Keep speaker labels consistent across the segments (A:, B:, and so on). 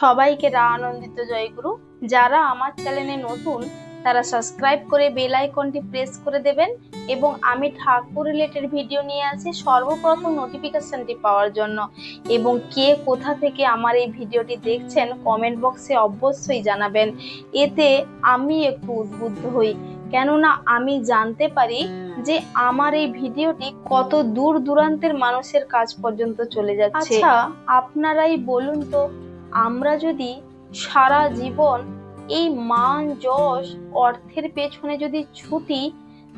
A: সবাইকে আনন্দিত জয়গুরু। যারা আমার চ্যানেলে নতুন তারা সাবস্ক্রাইব করে বেল আইকনটি প্রেস করে দেবেন এবং আমি ঠাকুর রিলেটেড ভিডিও নিয়ে আসি সর্বপ্রথম নোটিফিকেশনটি পাওয়ার জন্য। এবং কে কোথা থেকে আমার এই ভিডিওটি দেখছেন কমেন্ট বক্সে অবশ্যই জানাবেন, এতে আমি একটু উদ্বুদ্ধ হই, কেননা আমি জানতে পারি যে আমার এই ভিডিওটি কত দূর দূরান্তের মানুষের কাছ পর্যন্ত চলে যাচ্ছে। আচ্ছা, আপনারাই বলুন তো, আমরা যদি সারা জীবন এই মান যশ অর্থের পেছনে যদি ছুটি,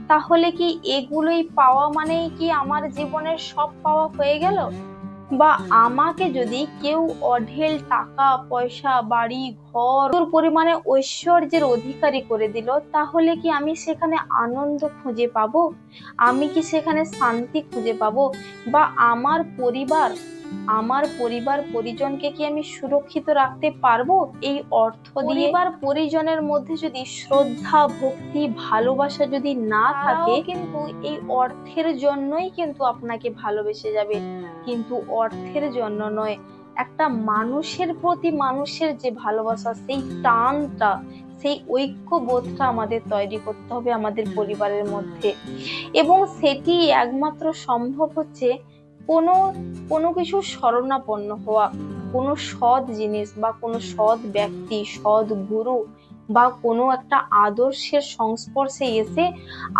A: তাহলে কি এগুলোই পাওয়া মানেই কি আমার জীবনের সব পাওয়া হয়ে গেল? বা আমাকে যদি কেউ অঢেল টাকা পয়সা বাড়ি ঘর পরিমাণে ঐশ্বর্যের অধিকারী করে দিল, তাহলে কি আমি সেখানে আনন্দ খুঁজে পাবো? আমি কি সেখানে শান্তি খুঁজে পাবো? বা আমার পরিবার পরিজনকে কি আমি সুরক্ষিত রাখতে পারবো এই অর্থ দিয়ে? পরিবার পরিজনের মধ্যে যদি শ্রদ্ধা ভক্তি ভালোবাসা যদি না থাকে, কিন্তু এই অর্থের জন্যই কিন্তু আপনাকে ভালোবেসে যাবে, কিন্তু অর্থের জন্য নয়। একটা মানুষের প্রতি মানুষের যে ভালোবাসা, সেই টানটা, সেই ঐক্যবোধটা আমাদের তৈরি করতে হবে আমাদের পরিবারের মধ্যে। এবং সেটি একমাত্র সম্ভব হচ্ছে কোনো কিছু শরণাপন্ন হওয়া, কোনো সৎ জিনিস বা কোনো সৎ ব্যক্তি, সৎ গুরু বা কোনো একটা আদর্শের সংস্পর্শে এসে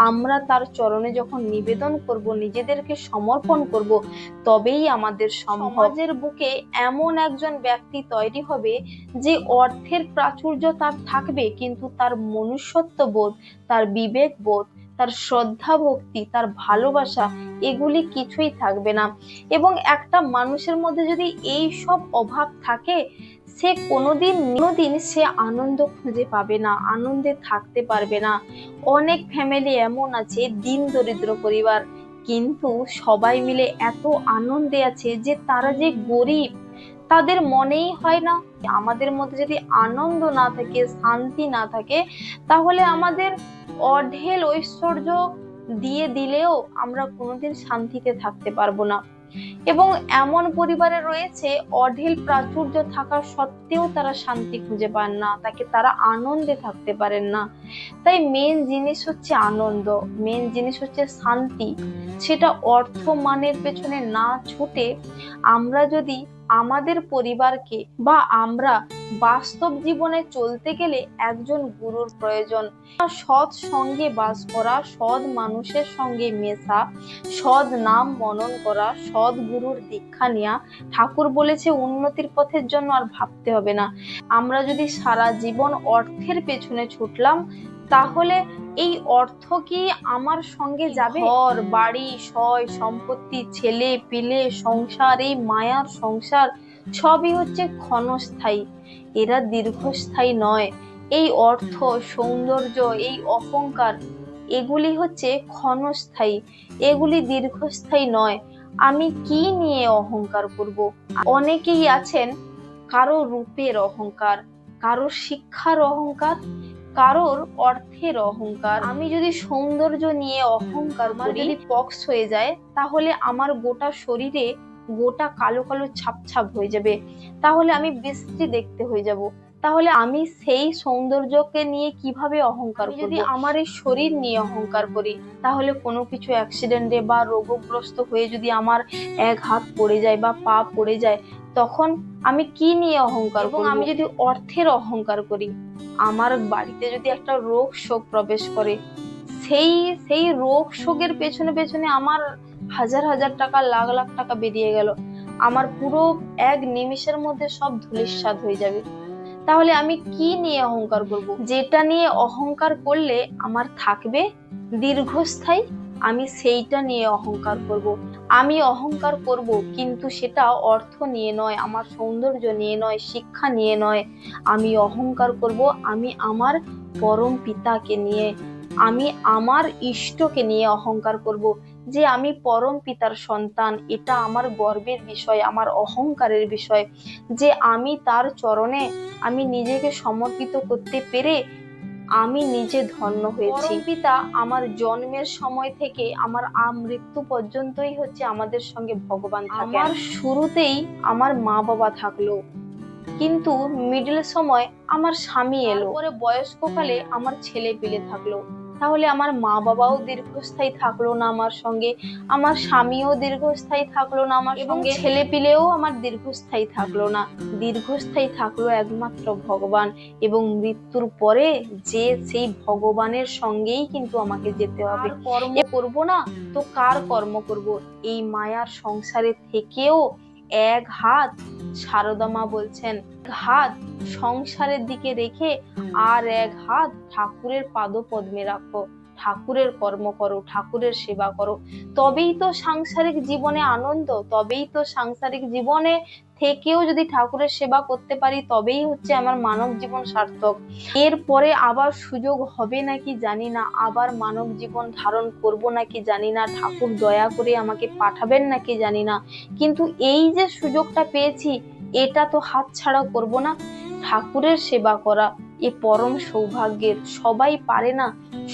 A: আমরা তার চরণে যখন নিবেদন করব, নিজেদেরকে সমর্পণ করব, তবেই আমাদের সমাজের বুকে এমন একজন ব্যক্তি তৈরি হবে যে অর্থের প্রাচুর্য তার থাকবে, কিন্তু তার মনুষ্যত্ব বোধ, তার বিবেক বোধ, তার শ্রদ্ধা ভক্তি, তার ভালোবাসা, এগুলি কিছুই থাকবে না। এবং একটা মানুষের মধ্যে যদি এই সব অভাব থাকে, সে কোনোদিন সে আনন্দ খুঁজে পাবে না, আনন্দে থাকতে পারবে না। অনেক ফ্যামিলি এমন আছে, দিন দরিদ্র পরিবার, কিন্তু সবাই মিলে এত আনন্দে আছে যে তারা যে গরিব তাদের মনেই হয় না। আমাদের মধ্যে যদি আনন্দ না থাকে, শান্তি না থাকে, তাহলে আমাদের অঢেল ঐশ্বর্য দিয়ে দিলেও আমরা কোনোদিন শান্তিতে থাকতে পারবো না। এবং এমন পরিবারে রয়েছে অঢেল প্রাচুর্য থাকা সত্ত্বেও তারা শান্তি খুঁজে পান না, তারা আনন্দে থাকতে পারেন না। তাই মেন জিনিস হচ্ছে আনন্দ, মেন জিনিস হচ্ছে শান্তি। সেটা অর্থ মানের পেছনে না ছুটে আমরা যদি আমাদের পরিবারকে বা আমরা বাস্তব জীবনে চলতে গেলে একজন গুরুর প্রয়োজন। সৎ সঙ্গে বাস করা, সৎ মানুষের সঙ্গে মেশা, সৎ নাম মনন করা, সৎ গুরুর দীক্ষা নেওয়া। ঠাকুর বলেছে উন্নতির পথের জন্য আর ভাবতে হবে না। আমরা যদি সারা জীবন অর্থের পেছনে ছুটলাম, তাহলে এই অর্থ কি আমার সঙ্গে যাবে? ঘর বাড়ি সয় সম্পত্তি, ছেলে পিলে, সংসার, এই মায়ার সংসার সবই হচ্ছে ক্ষণস্থায়ী, এরা দীর্ঘস্থায়ী নয়। এই অর্থ সৌন্দর্য, এই অহংকার, এগুলি হচ্ছে ক্ষণস্থায়ী, এগুলি দীর্ঘস্থায়ী নয়। আমি কি নিয়ে অহংকার করব? অনেকেই আছেন, কারো রূপের অহংকার, কারো শিক্ষার অহংকার, কারোর অর্থের অহংকার। আমি যদি সৌন্দর্য নিয়ে অহংকার করি, যদি পক্স হয়ে যায়, তাহলে আমার গোটা শরীরে গোটা কালো কালো ছাপ ছাপ হয়ে যাবে, তাহলে আমি বিশ্রী দেখতে হয়ে যাব। তাহলে আমি সেই সৌন্দর্যকে নিয়ে কিভাবে অহংকার করব? যদি আমার এই শরীর নিয়ে অহংকার করি, তাহলে কোনো কিছু অ্যাক্সিডেন্টে বা রোগগ্রস্ত হয়ে যদি আমার এক হাত পড়ে যায় বা পা পড়ে যায়, তখন আমি কি নিয়ে অহংকার করব? আমি যদি অর্থের অহংকার করি, আমার বাড়িতে যদি একটা রোগ শোক প্রবেশ করে, সেই রোগ শোকের পেছনে পেছনে আমার হাজার হাজার টাকা, লাখ লাখ টাকা বেরিয়ে গেল, আমার পুরো এক নিমিষের মধ্যে সব ধূলিসাৎ হয়ে যাবে। তাহলে আমি কি নিয়ে অহংকার করব? যেটা নিয়ে অহংকার করলে আমার থাকবে দীর্ঘস্থায়ী, আমি সেইটা নিয়ে অহংকার করব। আমি অহংকার করব, কিন্তু সেটা অর্থ নিয়ে নয়, আমার সৌন্দর্য নিয়ে নয়, শিক্ষা নিয়ে নয়। আমি অহংকার করব আমি আমার পরম পিতাকে নিয়ে, আমি আমার ইষ্টকে নিয়ে অহংকার করব, যে আমি পরম পিতার সন্তান। এটা আমার গর্বের বিষয়, আমার অহংকারের বিষয়, যে আমি তার চরণে আমি নিজেকে সমর্পিত করতে পেরে আমি নিজে ধন্য হয়েছি। পরম পিতা আমার জন্মের সময় থেকে আমার মৃত্যু পর্যন্তই হচ্ছে আমাদের সঙ্গে ভগবান থাকেন। আমার শুরুতেই আমার মা বাবা থাকলো, কিন্তু মিডল সময় আমার স্বামী এলো, পরে বয়স্ককালে আমার ছেলে পেলে থাকলো, তাহলে আমার মা বাবাও দীর্ঘস্থায়ী থাকলো না আমার সঙ্গে, আমার স্বামীও দীর্ঘস্থায়ী থাকলো না আমার সঙ্গে, ছেলে পিলেও আমার দীর্ঘস্থায়ী থাকলো না। দীর্ঘস্থায়ী থাকলো একমাত্র ভগবান, এবং মৃত্যুর পরে যে সেই ভগবানের সঙ্গেই কিন্তু আমাকে যেতে হবে। কর্ম করব না তো কার কর্ম করব? এই মায়ার সংসারে থেকেও এক হাত, সারদা মা বলছেন, হাত সংসারের দিকে রেখে আর এক হাত ঠাকুরের পাদপদ্মে রাখো, ঠাকুরের কর্ম করো, ঠাকুরের সেবা করো, তবেই তো সাংসারিক জীবনে আনন্দ, তবেই তো সাংসারিক জীবনে থেকেও যদি ঠাকুরের সেবা করতে পারি তবেই হচ্ছে আমার মানব জীবন সার্থক। এরপরে আবার সুযোগ হবে নাকি জানি না, আবার মানব জীবন ধারণ করব নাকি জানি না, ঠাকুর দয়া করে আমাকে পাঠাবেন নাকি জানি না, কিন্তু এই যে সুযোগটা পেয়েছি এটা তো হাতছাড়া করব না। ঠাকুরের সেবা করা এ পরম সৌভাগ্যের, সবাই পারে না,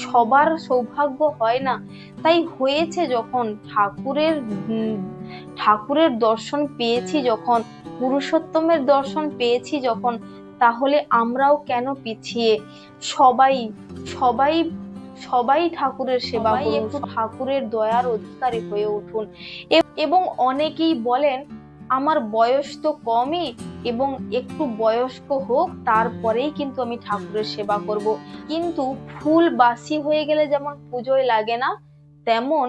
A: সবার সৌভাগ্য হয় না। তাই হয়েছে যখন ঠাকুরের দর্শন পেয়েছি, যখন পুরুষোত্তমের দর্শন পেয়েছি যখন, তাহলে আমরাও কেন পিছিয়ে? সবাই সবাই সবাই ঠাকুরের সেবা করুন, একটু ঠাকুরের দয়ার অধিকারী হয়ে উঠুন। এবং অনেকেই বলেন আমার বয়স তো কমই, এবং একটু বয়স্ক হোক তারপরেই কিন্তু আমি ঠাকুরের সেবা করব। কিন্তু ফুল বাসি হয়ে গেলে যেমন পুজোয় লাগে না, তেমন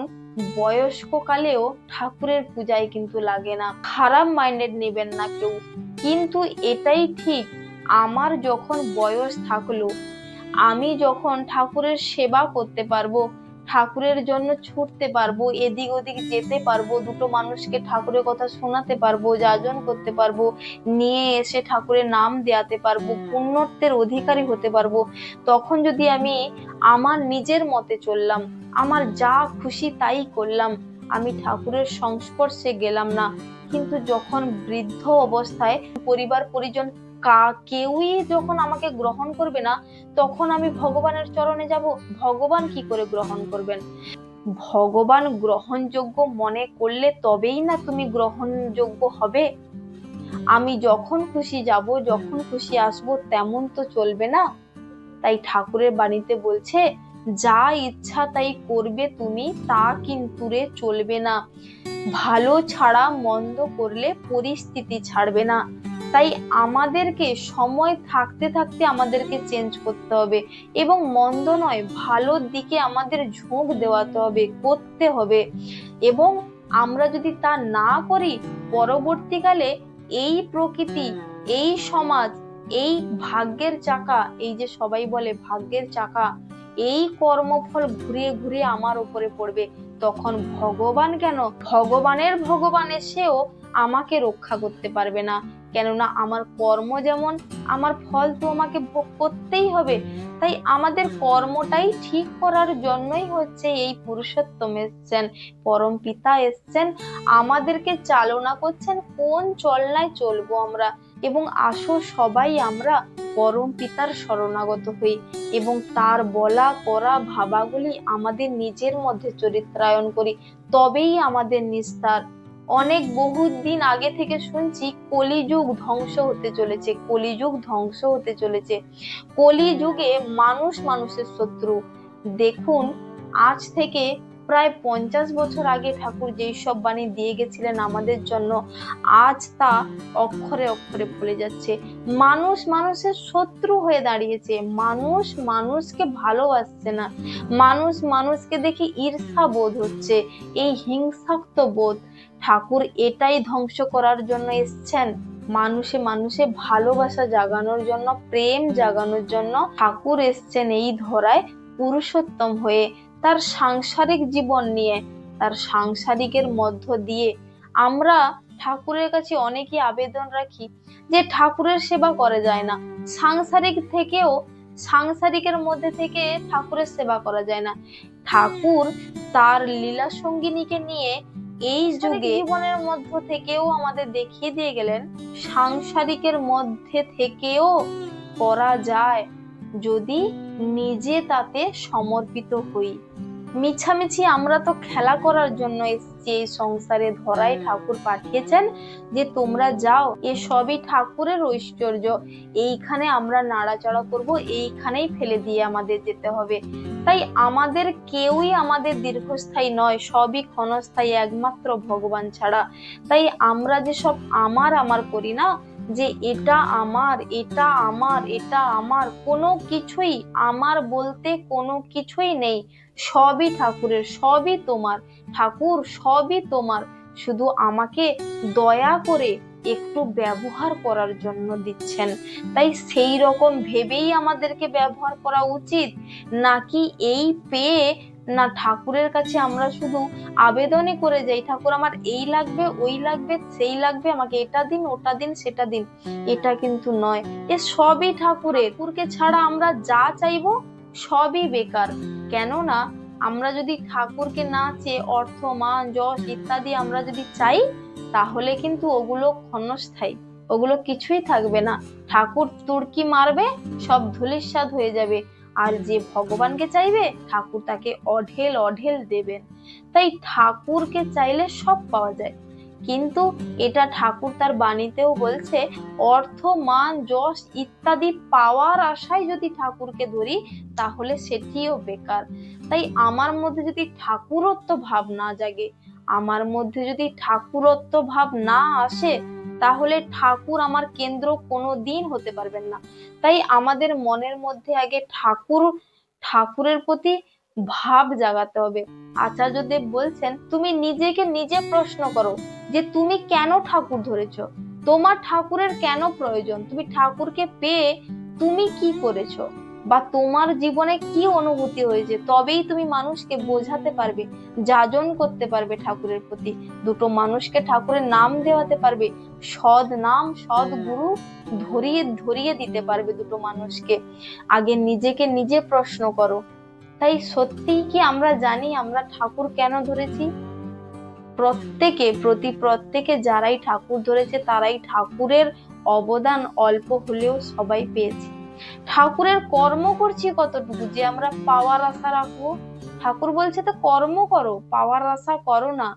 A: বয়স্ক কালেও ঠাকুরের পূজায় কিন্তু লাগে না। খারাপ মাইন্ডেড নেবেন না কেউ, কিন্তু এটাই ঠিক, আমার যখন বয়স থাকলো, আমি যখন ঠাকুরের সেবা করতে পারবো, ঠাকুরের জন্য ছুটতে পারবো, এদিক ওদিক যেতে পারবো, দুটো মানুষকে ঠাকুরের কথা শোনাতে পারবো, যাজন করতে পারবো, নিয়ে এসে ঠাকুরের নাম দেয়াতে পারবো, পুণ্যত্বের অধিকারী হতে পারবো, তখন যদি আমি আমার নিজের মতে চললাম, আমার যা খুশি তাই করলাম, আমি ঠাকুরের সংস্পর্শে গেলাম না। কিন্তু যখন বৃদ্ধ অবস্থায় পরিবার পরিজন কেউই যখন আমাকে গ্রহণ করবে না, তখন আমি ভগবানের চরণে যাব, ভগবান কি করে গ্রহণ করবেন? ভগবান গ্রহণযোগ্য মনে করলে তবেই না তুমি গ্রহণযোগ্য হবে। আমি যখন খুশি যাব, যখন খুশি আসব, তেমন তো চলবে না। তাই ঠাকুরের বাণীতে বলছে, যা ইচ্ছা তাই করবে তুমি, তা কিন্তু রে চলবে না। ভালো ছাড়া মন্দ করলে পরিস্থিতি ছাড়বে না। তাই আমাদেরকে সময় থাকতে থাকতে আমাদেরকে চেঞ্জ করতে হবে, এবং মন্দ নয় ভালোর দিকে আমাদের ঝোঁক দেওয়াতে হবে, করতে হবে। এবং আমরা যদি তা না করি, পরবর্তীকালে এই প্রকৃতি, এই সমাজ, এই ভাগ্যের চাকা, এই যে সবাই বলে ভাগ্যের চাকা, এই কর্মফল ঘুরিয়ে ঘুরিয়ে আমার উপরে পড়বে। তখন ভগবান কেন, ভগবান এসেও আমাকে রক্ষা করতে পারবে না, কেননা আমার কর্ম যেমন, আমার ফল তো আমাকে ভোগ করতেই হবে। তাই আমাদের কর্মটাই ঠিক করার জন্যই হচ্ছে এই পুরুষোত্তম এসছেন, পরম পিতা এসছেন, আমাদেরকে চালনা করছেন কোন চলনায় চলবো আমরা। এবং আসো সবাই আমরা পরম পিতার শরণাগত হই, এবং তার বলা করা ভাবাগুলি আমাদের নিজের মধ্যে চরিত্রায়ন করি, তবেই আমাদের নিস্তার। অনেক বহুদিন আগে থেকে শুনছি কলিযুগ ধ্বংস হতে চলেছে, কলিযুগ ধ্বংস হতে চলেছে। কলিযুগে মানুষ মানুষের শত্রু। দেখুন, আজ থেকে প্রায় 50 বছর আগে ঠাকুর যেই সব বাণী দিয়ে গেছিলেন আমাদের জন্য, আজ তা অক্ষরে অক্ষরে ভুলে যাচ্ছে। মানুষ মানুষের শত্রু হয়ে দাঁড়িয়েছে, মানুষ মানুষকে ভালোবাসছে না, মানুষ মানুষকে দেখে ঈর্ষা বোধ হচ্ছে, এই হিংসাত্ম বোধ। ঠাকুর এটাই ধ্বংস করার জন্য এসছেন, মানুষে মানুষে ভালোবাসা জাগানোর জন্য, প্রেম জাগানোর জন্য ঠাকুর এসছেন এই ধরায় পুরুষোত্তম হয়ে, তার সাংসারিক জীবন নিয়ে, তার সাংসারিকের মধ্য দিয়ে। আমরা ঠাকুরের কাছে অনেকেই আবেদন রাখি যে ঠাকুরের সেবা করা যায় না, সাংসারিকের মধ্যে থেকে ঠাকুরের সেবা করা যায় না। ঠাকুর তার লীলা সঙ্গিনীকে নিয়ে এই যুগে জীবনের মধ্য থেকেও আমাদের দেখিয়ে দিয়ে গেলেন, সাংসারিকের মধ্যে থেকেও করা যায় যদি নিজে তাতে সমর্পিত হই। মিছামিছি আমরা তো খেলা করার জন্য এসেছি এই সংসারে, ধরাই ঠাকুর পাঠিয়েছেন যে তোমরা যাও, এ সবই ঠাকুরের ঐশ্বর্য, এইখানে আমরা নাড়াচাড়া করব, এইখানেই ফেলে দিয়ে আমাদের যেতে হবে। তাই আমাদের কেউই আমাদের দীর্ঘস্থায়ী নয়, সবই ক্ষণস্থায়ী একমাত্র ভগবান ছাড়া। তাই আমরা যে সব আমার আমার করি না, যে এটা আমার, এটা আমার, এটা আমার, কোনো কিছুই আমার বলতে কোনো কিছুই নেই, সবই ঠাকুরের, সবই তোমার ঠাকুর, সবই তোমার, শুধু আমাকে দয়া করে একটু ব্যবহার করার জন্য দিচ্ছেন। তাই সেই রকম ভেবেই আমাদেরকে ব্যবহার করা উচিত, নাকি এই পেয়ে না ঠাকুরের কাছে আমরা শুধু আবেদনই করে যাই, ঠাকুর আমার এই লাগবে, ওই লাগবে, সেই লাগবে, আমাকে এটা দিন, ওটা দিন, সেটা দিন। এটা কিন্তু নয়, এ সবই ঠাকুরের, ঠাকুরকে ছাড়া আমরা যা চাইবো সবই বেকার। কেননা আমরা যদি ঠাকুরকে না চেয়ে অর্থ, মান, যশ ইত্যাদি আমরা যদি চাই, তাহলে কিন্তু ওগুলো ক্ষণস্থায়ী, ওগুলো কিছুই থাকবে না। ঠাকুর তুর্কি মারবে, সব ধূলিসাৎ হয়ে যাবে। আর যে ভগবানকে চাইবে, ঠাকুর তাকে অঢেল অঢেল দেবেন। তাই ঠাকুরকে চাইলে সব পাওয়া যায়। কিন্তু এটা ঠাকুর তার বাণীতেও বলছে, অর্থ, মান, যশ ইত্যাদি পাওয়ার আশায় যদি ঠাকুরকে ধরি, তাহলে সেটিও বেকার। তাই আমার মধ্যে যদি ঠাকুরত্ব ভাব না জাগে, আমার মধ্যে যদি ঠাকুরত্ব ভাব না আসে, তাহলে ঠাকুর আমার কেন্দ্র কোনো দিন হতে পারবেন না। তাই আমাদের মনের মধ্যে আগে ঠাকুরের প্রতি ভাব জাগাতে হবে। আচার্যদেব বলছেন, তুমি নিজেকে নিজে প্রশ্ন করো যে তুমি কেন ঠাকুর ধরেছো, তোমার ঠাকুরের কেন প্রয়োজন, তুমি ঠাকুরকে পেয়ে তুমি কি করেছো, বা তোমার জীবনে কি অনুভূতি হয়েছে, তবেই তুমি মানুষকে বোঝাতে পারবে, যাজন করতে পারবে ঠাকুরের প্রতি, দুটো মানুষকে ঠাকুরের নাম দেওয়াতে পারবে, সৎ নাম, সৎ গুরু ধরিয়ে ধরিয়ে দিতে পারবে দুটো মানুষকে। আগে নিজেকে নিজে প্রশ্ন করো। তাই সত্যিই কি আমরা জানি আমরা ঠাকুর কেন ধরেছি? প্রত্যেকে যারাই ঠাকুর ধরেছে, তারাই ঠাকুরের অবদান অল্প হলেও সবাই পেয়েছে। ঠাকুরের কর্ম করছি কতটুকু যে আমরা পাওয়ার আশা রাখবো? ঠাকুর বলছে তো কর্ম করো, পাওয়ার আশা করো না।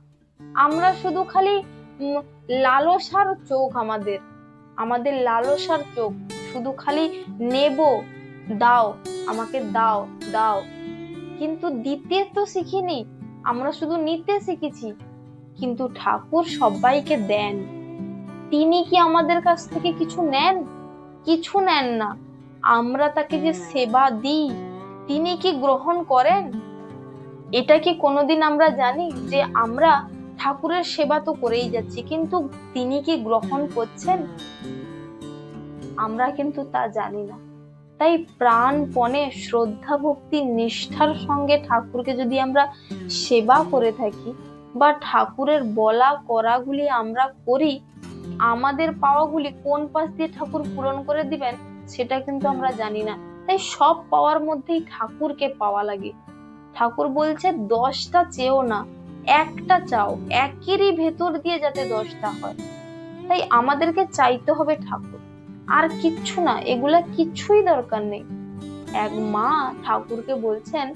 A: আমরা শুধু খালি লালসার চোখ, আমাদের লালসার চোখ, শুধু খালি নেব, দাও আমাকে, দাও দাও, কিন্তু দিতে তো শিখিনি, আমরা শুধু নিতে শিখেছি। কিন্তু ঠাকুর সবাইকে দেন, তিনি কি আমাদের কাছ থেকে কিছু নেন? কিছু নেন না। আমরা তাকে যে সেবা দিই, তিনি কি গ্রহণ করেন? এটা কি কোনোদিন আমরা জানি যে আমরা ঠাকুরের সেবা তো করেই যাচ্ছি, কিন্তু তিনি কি গ্রহণ করছেন? আমরা কিন্তু তা জানি না। তাই প্রাণপণে শ্রদ্ধা ভক্তি নিষ্ঠার সঙ্গে ঠাকুরকে যদি আমরা সেবা করে থাকি, বা ঠাকুরের বলা করাগুলি আমরা করি, আমাদের পাওয়াগুলি কোন পাশ দিয়ে ঠাকুর পূরণ করে দিবেন সেটা কিন্তু আমরা জানি না। তাই সব পাওয়ার মধ্যেই ঠাকুরকে পাওয়া লাগে। ঠাকুর বলছে 10টা চেও না, একটা চাও, একেরই ভেতর দিয়ে যাতে 10টা হয়। তাই আমাদেরকে চাইতে হবে ঠাকুর, আর কিচ্ছু না, এগুলা কিছুই দরকার নেই। এক মা ঠাকুরকে বলছেন,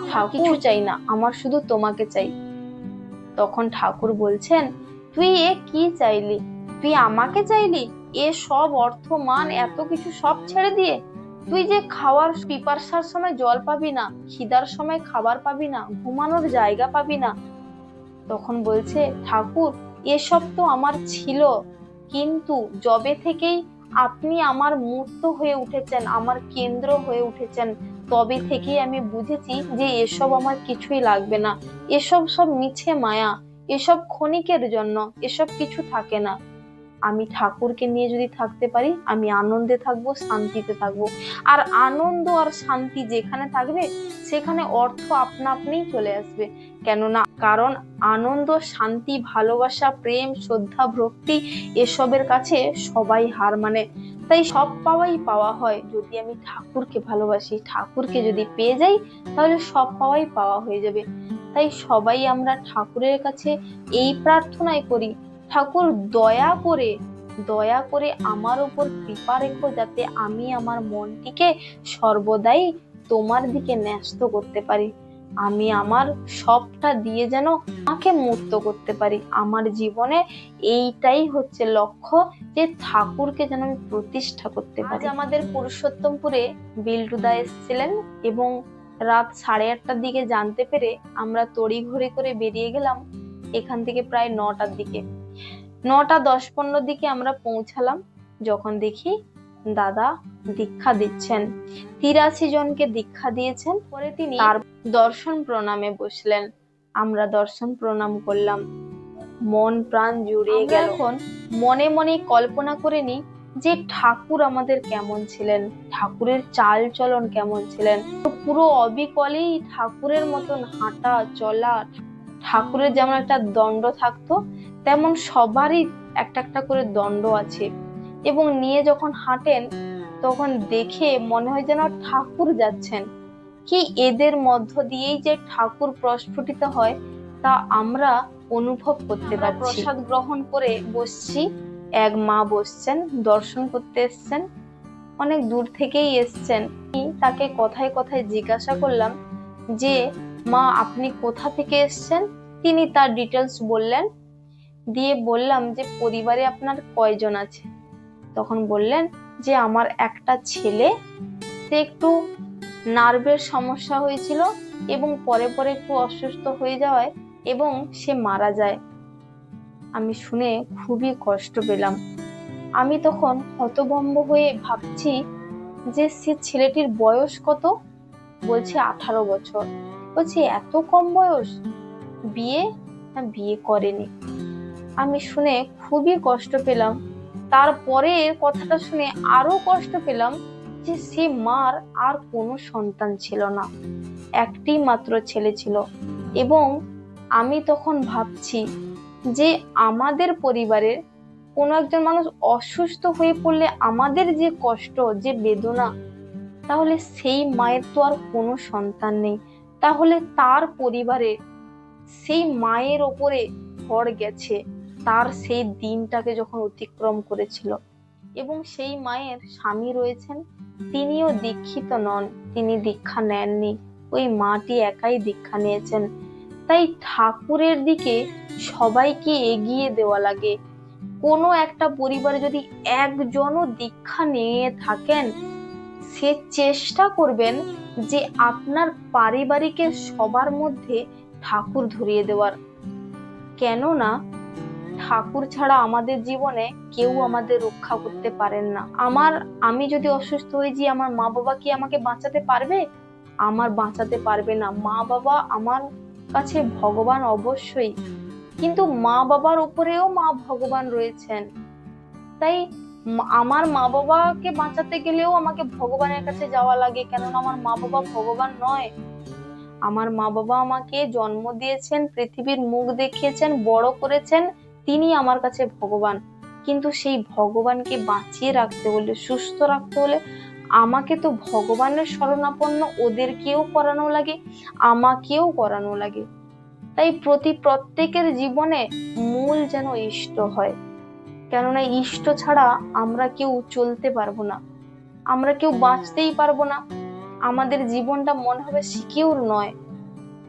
A: ঠাকুর কিছু চাই না, আমার শুধু তোমাকে চাই। তখন ঠাকুর বলছেন, তুই এ কি চাইলি? তুই আমাকে চাইলি? এ সব অর্থ, মান, এত কিছু সব ছেড়ে দিয়ে? তুই যে খাওয়ার পিপাসার সময় জল পাবি না, খিদার সময় খাবার পাবি না, ঘুমানোর জায়গা পাবি না। তখন বলছে ঠাকুর, এসব তো আমার ছিল, কিন্তু যবে থেকেই আপনি আমার মূর্ত হয়ে উঠেছেন, আমার কেন্দ্র হয়ে উঠেছেন, তবে থেকেই আমি বুঝেছি যে এসব আমার কিছুই লাগবে না, এসব সব মিছে মায়া, এসব ক্ষণিকের জন্য, এসব কিছু থাকে না। আমি ঠাকুরকে নিয়ে যদি থাকতে পারি, আমি আনন্দে থাকবো, শান্তিতে থাকবো। আর আনন্দ আর শান্তি যেখানে থাকবে, সেখানে অর্থ আপনা আপনিই চলে আসবে। কেননা কারণ আনন্দ, শান্তি, ভালোবাসা, প্রেম, শ্রদ্ধা, ভক্তি এসবের কাছে সবাই হার মানে। তাই সব পাওয়াই পাওয়া হয় যদি আমি ঠাকুরকে ভালোবাসি। ঠাকুরকে যদি পেয়ে যাই, তাহলে সব পাওয়াই পাওয়া হয়ে যাবে। তাই সবাই আমরা ঠাকুরের কাছে এই প্রার্থনাই করি, ঠাকুর দয়া করে আমার উপর কৃপা রেখো, যাতে আমি আমার মনটিকে সর্বদাই তোমার দিকে ন্যস্ত করতে পারি। আমি আমার সবটা দিয়ে যেন আমাকে মুক্ত করতে পারি। আমার জীবনে এইটাই হচ্ছে লক্ষ্য, যে ঠাকুরকে যেন আমি প্রতিষ্ঠা করতে পারি। আজ আমাদের পুরুষোত্তমপুরে বিল্টুদা এসেছিলেন এবং রাত 8:30টার দিকে জানতে পেরে আমরা তড়িঘড়ি করে বেরিয়ে গেলাম এখান থেকে প্রায় 9টার দিকে। 9টা 10-15 দিকে আমরা পৌঁছালাম, যখন দেখি দাদা দীক্ষা দিচ্ছেন। 83 জনকে দীক্ষা দিয়েছেন। পরে তিনি তার দর্শন প্রণামে বসলেন। আমরা দর্শন প্রণাম করলাম, মন প্রাণ জুড়িয়ে গেল। এখন মনে মনে কল্পনা করে নি যে ঠাকুর আমাদের কেমন ছিলেন, ঠাকুরের চাল চলন কেমন ছিলেন। পুরো অবিকলেই ঠাকুরের মতন হাঁটা চলা, ঠাকুরের যেমন একটা দণ্ড থাকতো তেমন সবারই একটা একটা করে দণ্ড আছে, এবং নিয়ে যখন হাঁটেন তখন দেখে মনে হয় যেন ঠাকুর যাচ্ছেন। কি এদের মধ্য দিয়েই যে ঠাকুর প্রস্ফুটিত হয় তা আমরা অনুভব করতে পারছি। প্রসাদ গ্রহণ করে বসছি, এক মা বসছেন, দর্শন করতে এসছেন, অনেক দূর থেকেই এসছেন। তাকে কথায় কথায় জিজ্ঞাসা করলাম যে মা আপনি কোথা থেকে এসছেন। তিনি তার ডিটেলস বললেন, দিয়ে বললাম যে পরিবারে আপনার কয়জন আছে। তখন বললেন যে আমার একটা ছেলে, সে একটু নার্ভের সমস্যা হয়েছিল এবং পরে পরে একটু অসুস্থ হয়ে যাওয়ায় এবং সে মারা যায়। আমি শুনে খুবই কষ্ট পেলাম। আমি তখন হতভম্ব হয়ে ভাবছি যে সে ছেলেটির বয়স কত। বলছে 18 বছর। বলছি এত কম বয়স, বিয়ে? না, বিয়ে করেনি। আমি শুনে খুবই কষ্ট পেলাম। তারপরে কথাটা শুনে আরো কষ্ট পেলাম যে সে মার আর কোনো সন্তান ছিল না, একটি মাত্র ছেলে ছিল। এবং আমি তখন ভাবছি যে আমাদের পরিবারের কোনো একজন মানুষ অসুস্থ হয়ে পড়লে আমাদের যে কষ্ট, যে বেদনা, তাহলে সেই মায়ের তো আর কোনো সন্তান নেই, তাহলে তার পরিবারে সেই মায়ের ওপরে ঝড় গেছে তার সেই দিনটাকে যখন অতিক্রম করেছিল। এবং সেই মায়ের স্বামী রয়েছেন, তিনিও দীক্ষিত নন, তিনি দীক্ষা নেননি, ওই মাটি একাই দীক্ষা নিয়েছেন। তাই ঠাকুরের দিকে সবাইকে এগিয়ে দেওয়া লাগে। কোনো একটা পরিবারে যদি একজনও দীক্ষা নিয়ে থাকেন, সে চেষ্টা করবেন যে আপনার পারিবারিকের সবার মধ্যে ঠাকুর ধরিয়ে দেওয়ার। কেননা ঠাকুর ছাড়া আমাদের জীবনে কেউ আমাদের রক্ষা করতে পারেন না। আমি যদি অসুস্থ হয়ে যাই, আমার মা বাবা কি আমাকে বাঁচাতে পারবে? আমার বাঁচাতে পারবে না। মা বাবা আমার কাছে ভগবান অবশ্যই, কিন্তু মা বাবার উপরেও মা ভগবান রয়েছেন। তাই আমার মা বাবাকে বাঁচাতে গেলেও আমাকে ভগবানের কাছে যাওয়া লাগে, কেননা আমার মা বাবা ভগবান নয়। আমার মা বাবা আমাকে জন্ম দিয়েছেন, পৃথিবীর মুখ দেখিয়েছেন, বড় করেছেন, তিনি আমার কাছে ভগবান। কিন্তু সেই ভগবানকে বাঁচিয়ে রাখতে হলে, সুস্থ রাখতে হলে আমাকে তো ভগবানের শরণাপন্ন ওদেরকেও করানো লাগে, আমাকেও করানো লাগে। তাই প্রত্যেকের জীবনে মূল যেন ইষ্ট হয়, কেননা ইষ্ট ছাড়া আমরা কেউ চলতে পারবো না, আমরা কেউ বাঁচতেই পারবো না। আমাদের জীবনটা মনে হবে সিকিউর নয়।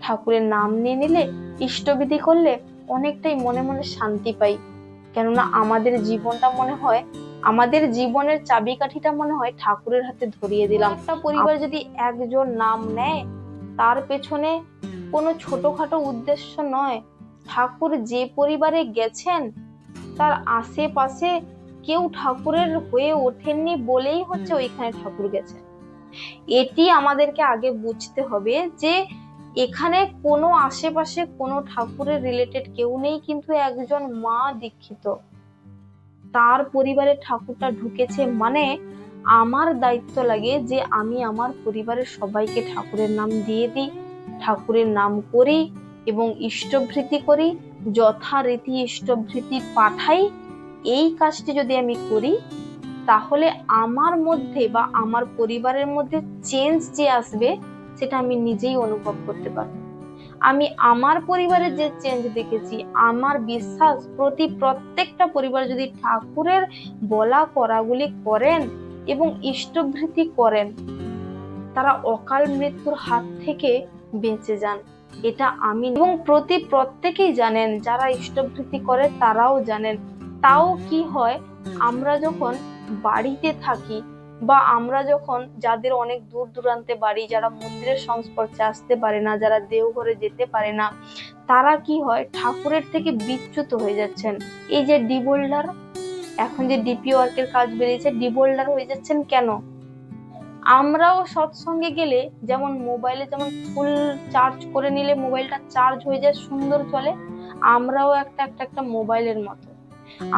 A: ঠাকুরের নাম নিয়ে নিলে, ইষ্টবিধি করলে অনেকটাই মনে মনে শান্তি পাই, কেননা আমাদের জীবনটা মনে হয়, আমাদের জীবনের চাবিকাঠিটা মনে হয় ঠাকুরের হাতে ধরিয়ে দিলাম। একটা পরিবার যদি একজন নাম নেয়, তার পেছনে কোনো ছোটখাটো উদ্দেশ্য নয়। ঠাকুর যে পরিবারে গেছেন তার আশেপাশে কেউ ঠাকুরের হয়ে ওঠেননি বলেই হচ্ছে ওইখানে ঠাকুর গেছে। এটি আমাদেরকে আগে বুঝতে হবে যে এখানে কোনো আশেপাশে কোনো ঠাকুরের রিলেটেড কেউ নেই, কিন্তু একজন মা দীক্ষিত, তার পরিবারে ঠাকুরটা ঢুকেছে, মানে আমার দায়িত্ব লাগে যে আমি আমার পরিবারের সবাইকে ঠাকুরের নাম দিয়ে দিই, ঠাকুরের নাম করি এবং ইষ্টভৃতি করি, যথারীতি ইষ্টভৃতি পাঠাই। এই কাজটি যদি আমি করি, তাহলে আমার মধ্যে বা আমার পরিবারের মধ্যে চেঞ্জ যে আসবে সেটা আমি নিজেই অনুভব করতে পারবো। আমি আমার পরিবারে যে চেঞ্জ দেখেছি, আমার বিশ্বাস প্রত্যেকটা পরিবার যদি ঠাকুরের বলা করাগুলি করেন এবং ইষ্টভৃতি করেন, তারা অকাল মৃত্যুর হাত থেকে বেঁচে যান। এটা আমি এবং প্রত্যেকেই জানেন, যারা ইষ্টভৃতি করে তারাও জানেন। তাও কি হয়, আমরা যখন বাড়িতে থাকি বা আমরা যখন, যাদের অনেক দূর দূরান্তে বাড়ি, যারা মন্দিরের সংস্পর্শে আসতে পারে না, যারা দেওঘরে যেতে পারে না, তারা কি হয়, ঠাকুরের থেকে বিচ্যুত হয়ে যাচ্ছেন। এই যে ডিবোল্ডার, এখন যে ডিপি ওয়ার্কের কাজ বেরিয়েছে, ডিবোল্ডার হয়ে যাচ্ছেন কেন? আমরাও সৎসঙ্গে গেলে যেমন মোবাইলে যেমন ফুল চার্জ করে নিলে মোবাইলটা চার্জ হয়ে যায়, সুন্দর চলে, আমরাও একটা মোবাইলের মতো।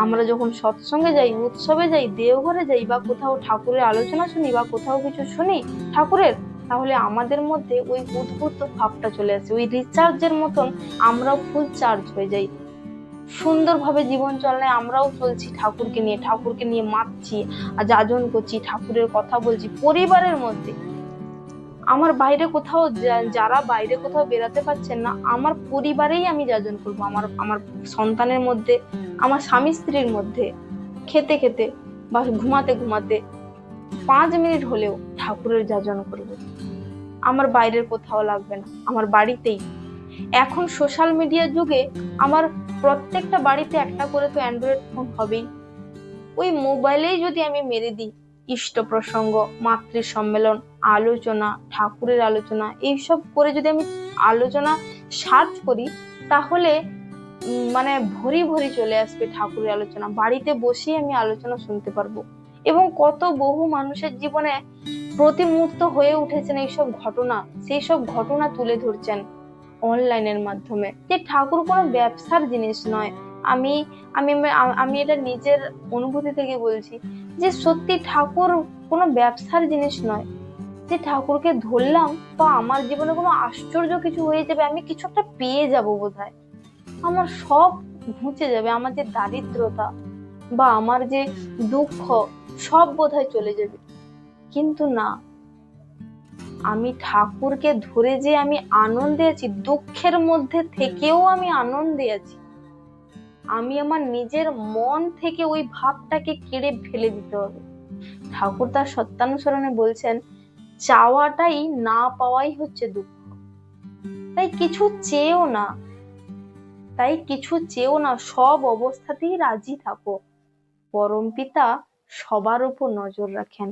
A: আমরা যখন সৎসঙ্গে যাই, উৎসবে যাই, দেওঘরে যাই, বা কোথাও ঠাকুরের আলোচনা শুনি, বা কোথাও কিছু শুনি ঠাকুরের, তাহলে আমাদের মধ্যে ওই উদ্বুদ্ধ ভাবটা চলে আসে, ওই রিচার্জের মতন আমরাও ফুল চার্জ হয়ে যাই। সুন্দরভাবে জীবন চলায় আমরাও চলছি, ঠাকুরকে নিয়ে মাতছি, আর যাজন করছি, ঠাকুরের কথা বলছি পরিবারের মধ্যে। আমার বাইরে কোথাও, যারা বাইরে কোথাও বেরাতে পারছেন না, আমার পরিবারেই আমি যাজন করবো, আমার আমার সন্তানের মধ্যে, আমার স্বামী স্ত্রীর মধ্যে, খেতে খেতে বা ঘুমাতে ঘুমাতে 5 মিনিট হলেও ঠাকুরের যাজন করবো। আমার বাইরের কোথাও লাগবে না, আমার বাড়িতেই। এখন সোশ্যাল মিডিয়ার যুগে আমার প্রত্যেকটা বাড়িতে একটা করে তো অ্যান্ড্রয়েড ফোন হবেই। ওই মোবাইলেই যদি আমি মেরে দিই ইষ্ট প্রসঙ্গ, মাতৃ সম্মেলন, আলোচনা, ঠাকুরের আলোচনা, এইসব করে যদি আমি আলোচনা সার্চ করি, তাহলে মানে ভরি ভরি চলে আসবে ঠাকুরের আলোচনা। বাড়িতে বসেই আমি আলোচনা শুনতে পারবো। এবং কত বহু মানুষের জীবনে প্রতি মুহূর্ত হয়ে উঠেছেন এইসব ঘটনা, সেই সব ঘটনা তুলে ধরছেন অনলাইনের মাধ্যমে। যে ঠাকুর কোনো ব্যবসার জিনিস নয়। আমি আমি আমি এটা নিজের অনুভূতি থেকে বলছি, যে সত্যি ঠাকুর কোনো ব্যবসার জিনিস নয়। যে ঠাকুরকে ধরলাম, বা আমার জীবনে কোনো আশ্চর্য কিছু হয়ে যাবে, আমি কিছু একটা পেয়ে যাবো বোধহয়, আমার সব ঘুচে যাবে, আমার যে দারিদ্রতা বা আমার যে দুঃখ, সব বোধহয় চলে যাবে। কিন্তু না, আমি ঠাকুরকে ধরে যে আমি আনন্দে আছি, দুঃখের মধ্যে থেকেও আমি আনন্দে আছি। আমি আমার নিজের মন থেকে ওই ভাবটাকে কেড়ে ফেলে দিতে হবে। ঠাকুর তার সত্যানুসরণে বলছেন, চাওয়াটাই না পাওয়াই হচ্ছে দুঃখ। তাই কিছু চেয়েও না, সব অবস্থাতেই রাজি থাকো। পরমপিতা সবার উপর নজর রাখেন।